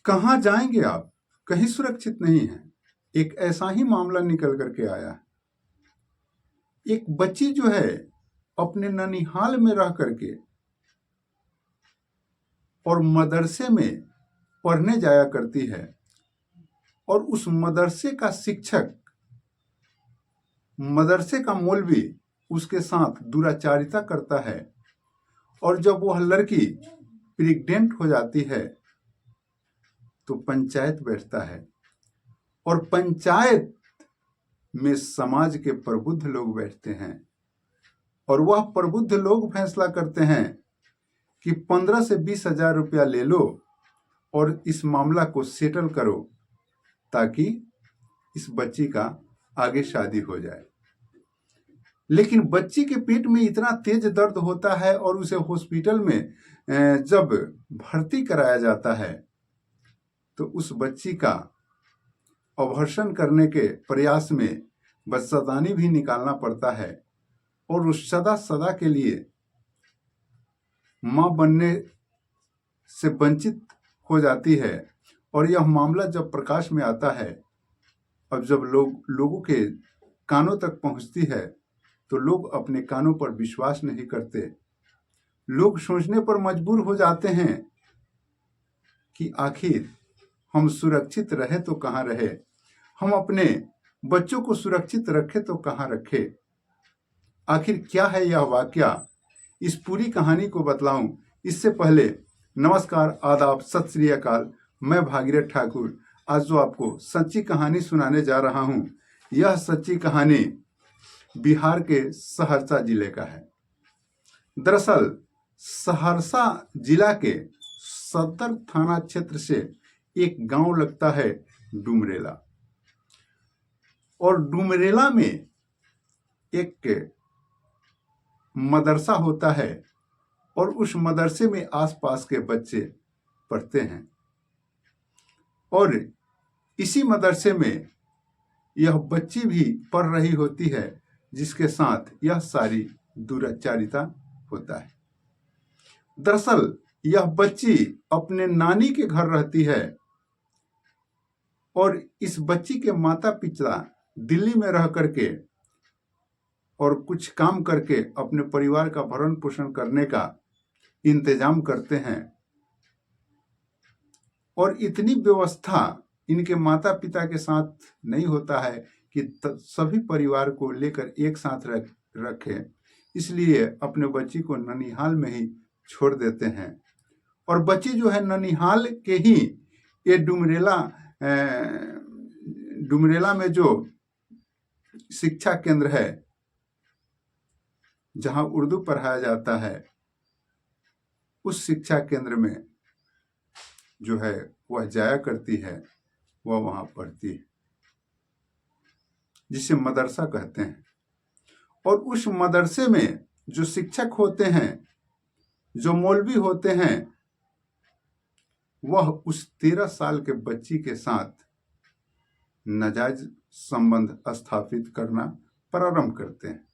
कहाँ जाएंगे आप? कहीं सुरक्षित नहीं है। एक ऐसा ही मामला निकल करके आया है। एक बच्ची जो है अपने ननिहाल में रह करके और मदरसे में पढ़ने जाया करती है, और उस मदरसे का शिक्षक, मदरसे का मौलवी उसके साथ दुराचारिता करता है। और जब वह लड़की प्रेग्नेंट हो जाती है तो पंचायत बैठता है, और पंचायत में समाज के प्रबुद्ध लोग बैठते हैं, और वह प्रबुद्ध लोग फैसला करते हैं कि 15 से 20 हजार रुपया ले लो और इस मामला को सेटल करो, ताकि इस बच्ची का आगे शादी हो जाए। लेकिन बच्ची के पेट में इतना तेज दर्द होता है, और उसे हॉस्पिटल में जब भर्ती कराया जाता है तो उस बच्ची का अबॉर्शन करने के प्रयास में बच्चादानी भी निकालना पड़ता है, और उस सदा सदा के लिए मां बनने से वंचित हो जाती है। और यह मामला जब प्रकाश में आता है, अब जब लोगों के कानों तक पहुंचती है, तो लोग अपने कानों पर विश्वास नहीं करते। लोग सोचने पर मजबूर हो जाते हैं कि आखिर हम सुरक्षित रहे तो कहाँ रहे, हम अपने बच्चों को सुरक्षित रखे तो कहाँ रखे। आखिर क्या है यह वाकया? इस पूरी कहानी को बतलाऊं इससे पहले नमस्कार, आदाब, सत श्री अकाल। मैं भागीरथ ठाकुर आज जो आपको सच्ची कहानी सुनाने जा रहा हूं, यह सच्ची कहानी बिहार के सहरसा जिले का है। दरअसल सहरसा जिला के सदर थाना क्षेत्र से एक गांव लगता है डुमरेला, और डुमरेला में एक मदरसा होता है, और उस मदरसे में आसपास के बच्चे पढ़ते हैं। और इसी मदरसे में यह बच्ची भी पढ़ रही होती है, जिसके साथ यह सारी दुराचारिता होता है। दरअसल यह बच्ची अपने नानी के घर रहती है, और इस बच्ची के माता पिता दिल्ली में रह करके और कुछ काम करके अपने परिवार का भरण पोषण करने का इंतजाम करते हैं। और इतनी व्यवस्था इनके माता पिता के साथ नहीं होता है कि सभी परिवार को लेकर एक साथ रखें, इसलिए अपने बच्ची को ननिहाल में ही छोड़ देते हैं। और बच्ची जो है ननिहाल के ही ये डुमरेला में जो शिक्षा केंद्र है, जहां उर्दू पढ़ाया जाता है, उस शिक्षा केंद्र में जो है वह जाया करती है, वह वहां पढ़ती है, जिसे मदरसा कहते हैं। और उस मदरसे में जो शिक्षक होते हैं, जो मौलवी होते हैं, वह उस 13 साल के बच्ची के साथ नाजायज संबंध स्थापित करना प्रारंभ करते हैं।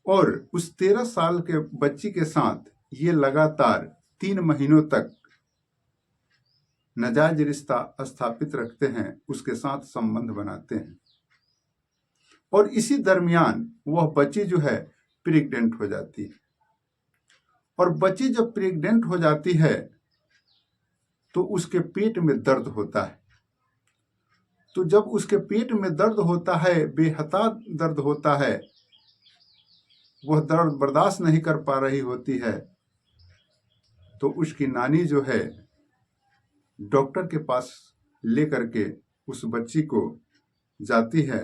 और उस 13 साल के बच्ची के साथ ये लगातार 3 महीनों तक नाजायज रिश्ता स्थापित रखते हैं, उसके साथ संबंध बनाते हैं। और इसी दरमियान वह बच्ची जो है प्रेग्नेंट हो जाती है। और बच्ची जब प्रेग्नेंट हो जाती है तो उसके पेट में दर्द होता है। तो जब उसके पेट में दर्द होता है, बेहता दर्द होता है, वह दर्द बर्दाश्त नहीं कर पा रही होती है, तो उसकी नानी जो है डॉक्टर के पास लेकर के उस बच्ची को जाती है।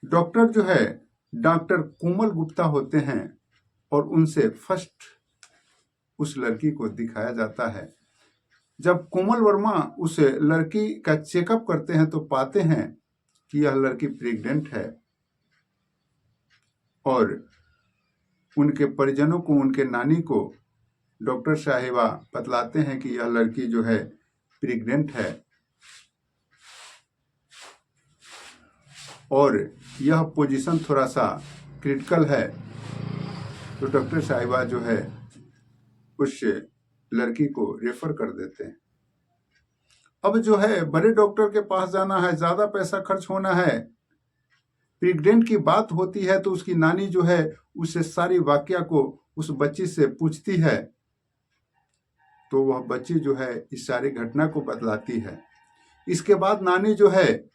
डॉक्टर जो है डॉक्टर कोमल गुप्ता होते हैं, और उनसे फर्स्ट उस लड़की को दिखाया जाता है। जब कोमल वर्मा उस लड़की का चेकअप करते हैं तो पाते हैं कि यह लड़की प्रेग्नेंट है, और उनके परिजनों को, उनके नानी को डॉक्टर साहिबा बतलाते हैं कि यह लड़की जो है प्रेग्नेंट है, और यह पोजीशन थोड़ा सा क्रिटिकल है। तो डॉक्टर साहिबा जो है उस लड़की को रेफर कर देते हैं। अब जो है बड़े डॉक्टर के पास जाना है, ज्यादा पैसा खर्च होना है। प्रेग्नेंट की बात होती है तो उसकी नानी जो है उससे सारी वाकया को उस बच्ची से पूछती है, तो वह बच्ची जो है इस सारी घटना को बतलाती है। इसके बाद नानी जो है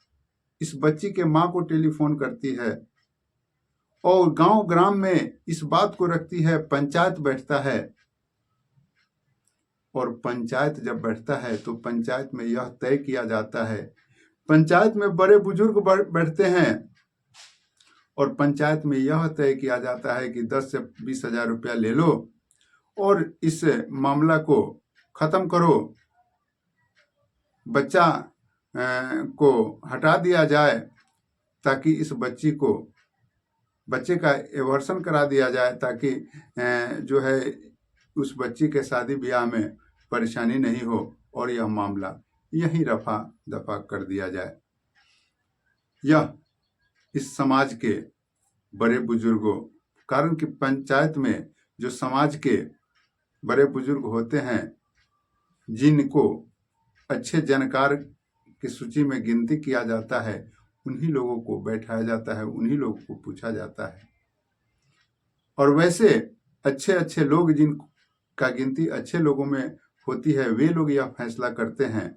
इस बच्ची के माँ को टेलीफोन करती है और गांव ग्राम में इस बात को रखती है। पंचायत बैठता है और पंचायत जब बैठता है तो पंचायत में यह तय किया जाता है, पंचायत में बड़े बुजुर्ग बैठते हैं और पंचायत में यह तय किया जाता है कि 10 से 20 हजार रुपया ले लो और इस मामला को खत्म करो, बच्चा को हटा दिया जाए ताकि इस बच्चे का एवर्सन करा दिया जाए, ताकि जो है उस बच्ची के शादी ब्याह में परेशानी नहीं हो और यह मामला यहीं रफा दफा कर दिया जाए। यह इस समाज के बड़े बुजुर्गों, कारण कि पंचायत में जो समाज के बड़े बुजुर्ग होते हैं जिनको अच्छे जानकार की सूची में गिनती किया जाता है, उन्हीं लोगों को बैठाया जाता है, उन्हीं लोगों को पूछा जाता है। और वैसे अच्छे अच्छे लोग जिनका गिनती अच्छे लोगों में होती है, वे लोग यह फैसला करते हैं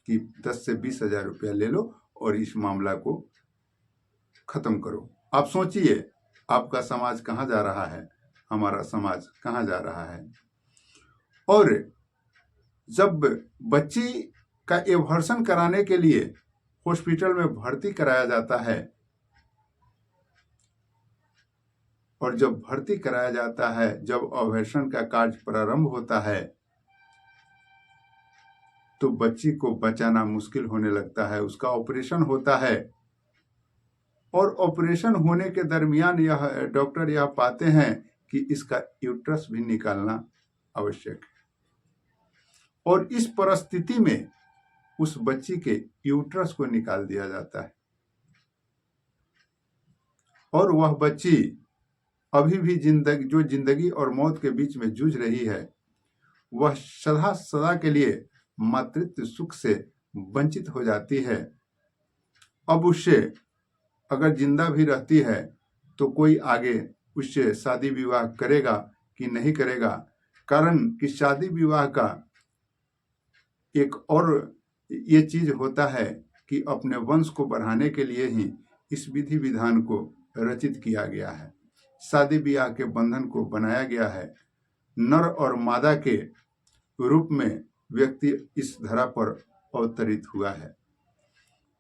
कि 10 से 20 हजार रुपया ले लो और इस मामला को खत्म करो। आप सोचिए आपका समाज कहाँ जा रहा है, हमारा समाज कहाँ जा रहा है। और जब बच्ची का एवर्सन कराने के लिए हॉस्पिटल में भर्ती कराया जाता है और जब भर्ती कराया जाता है, जब ऑपरेशन का कार्य प्रारंभ होता है तो बच्ची को बचाना मुश्किल होने लगता है। उसका ऑपरेशन होता है और ऑपरेशन होने के दरमियान यह डॉक्टर यह पाते हैं कि इसका यूट्रस भी निकालना आवश्यक है और इस परिस्थिति में उस बच्ची के यूट्रस को निकाल दिया जाता है और वह बच्ची अभी भी जिंदगी और मौत के बीच में जूझ रही है। वह सदा सदा के लिए मातृत्व सुख से वंचित हो जाती है। अब उससे अगर जिंदा भी रहती है तो कोई आगे उससे शादी विवाह करेगा कि नहीं करेगा, कारण कि शादी विवाह का एक और ये चीज होता है कि अपने वंश को बढ़ाने के लिए ही इस विधि विधान को रचित किया गया है। शादी ब्याह के बंधन को बनाया गया है। नर और मादा के रूप में व्यक्ति इस धरा पर अवतरित हुआ है।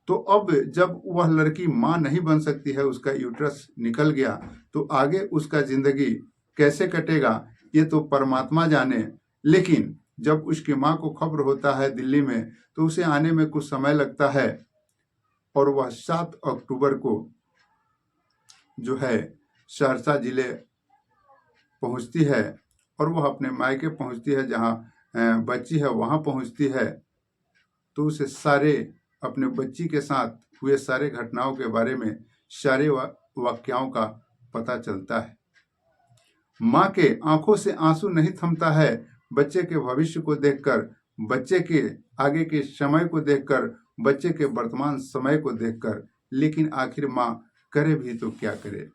तो अब जब वह लड़की मां नहीं बन सकती है, उसका यूट्रस निकल गया, तो आगे उसका जिंदगी कैसे कटेगा ये तो परमात्मा जाने। लेकिन जब उसकी मां को खबर होता है दिल्ली में, तो उसे आने में कुछ समय लगता है और वह 7 अक्टूबर को जो है सहरसा जिले पहुंचती है और वह अपने मायके पहुंचती है, जहां बच्ची है वहां पहुंचती है। तो उसे सारे अपने बच्ची के साथ हुए सारे घटनाओं के बारे में सारे वाक्याओं का पता चलता है। माँ के आंखों से आंसू नहीं थमता है बच्चे के भविष्य को देखकर, बच्चे के आगे के समय को देखकर, बच्चे के वर्तमान समय को देखकर। लेकिन आखिर माँ करे भी तो क्या करे।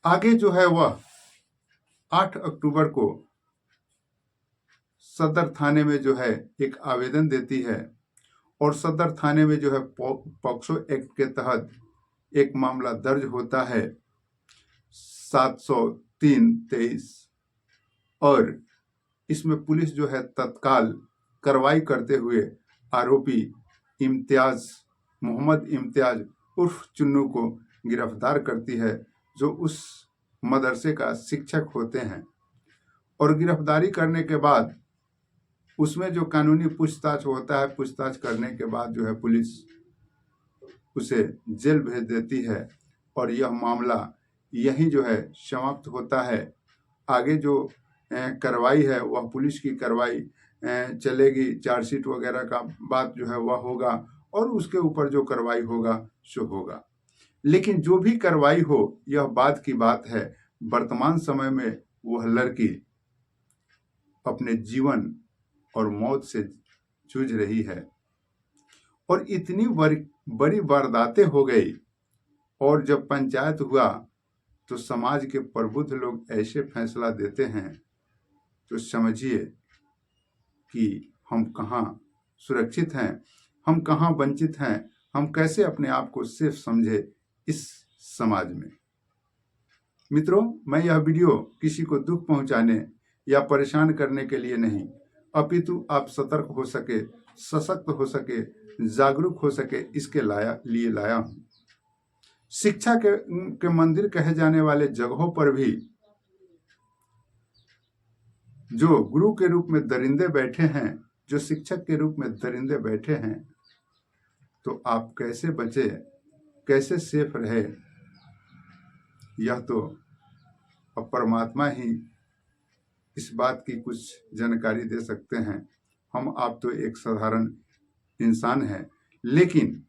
आगे जो है वह 8 अक्टूबर को सदर थाने में जो है एक आवेदन देती है और सदर थाने में जो है पॉक्सो एक्ट के तहत एक मामला दर्ज होता है 703-23 और इसमें पुलिस जो है तत्काल कार्रवाई करते हुए आरोपी मोहम्मद इम्तियाज उर्फ चुन्नू को गिरफ्तार करती है, जो उस मदरसे का शिक्षक होते हैं। और गिरफ्तारी करने के बाद उसमें जो कानूनी पूछताछ होता है, पूछताछ करने के बाद जो है पुलिस उसे जेल भेज देती है और यह मामला यही जो है समाप्त होता है। आगे जो कार्रवाई है वह पुलिस की कार्रवाई चलेगी, चार्जशीट वगैरह का बात जो है वह होगा और उसके ऊपर जो कार्रवाई होगा सो होगा। लेकिन जो भी कार्रवाई हो यह बात की बात है, वर्तमान समय में वह लड़की अपने जीवन और मौत से जूझ रही है। और इतनी बड़ी वारदातें हो गई, और जब पंचायत हुआ तो समाज के प्रबुद्ध लोग ऐसे फैसला देते हैं, तो समझिए कि हम कहाँ सुरक्षित हैं, हम कहाँ वंचित हैं, हम कैसे अपने आप को सेफ समझे इस समाज में। मित्रों, मैं यह वीडियो किसी को दुख पहुंचाने या परेशान करने के लिए नहीं, अपितु आप सतर्क हो सके, सशक्त हो सके, जागरूक हो सके, इसके लिए लाया हूं। शिक्षा के मंदिर कहे जाने वाले जगहों पर भी जो गुरु के रूप में दरिंदे बैठे हैं, जो शिक्षक के रूप में दरिंदे बैठे हैं, तो आप कैसे बचे, कैसे सेफ रहे, यह तो अब परमात्मा ही इस बात की कुछ जानकारी दे सकते हैं। हम आप तो एक साधारण इंसान हैं, लेकिन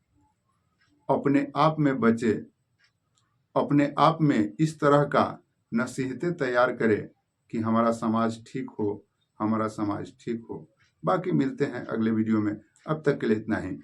अपने आप में बचे, अपने आप में इस तरह का नसीहतें तैयार करें कि हमारा समाज ठीक हो, हमारा समाज ठीक हो। बाकी मिलते हैं अगले वीडियो में, अब तक के लिए इतना ही।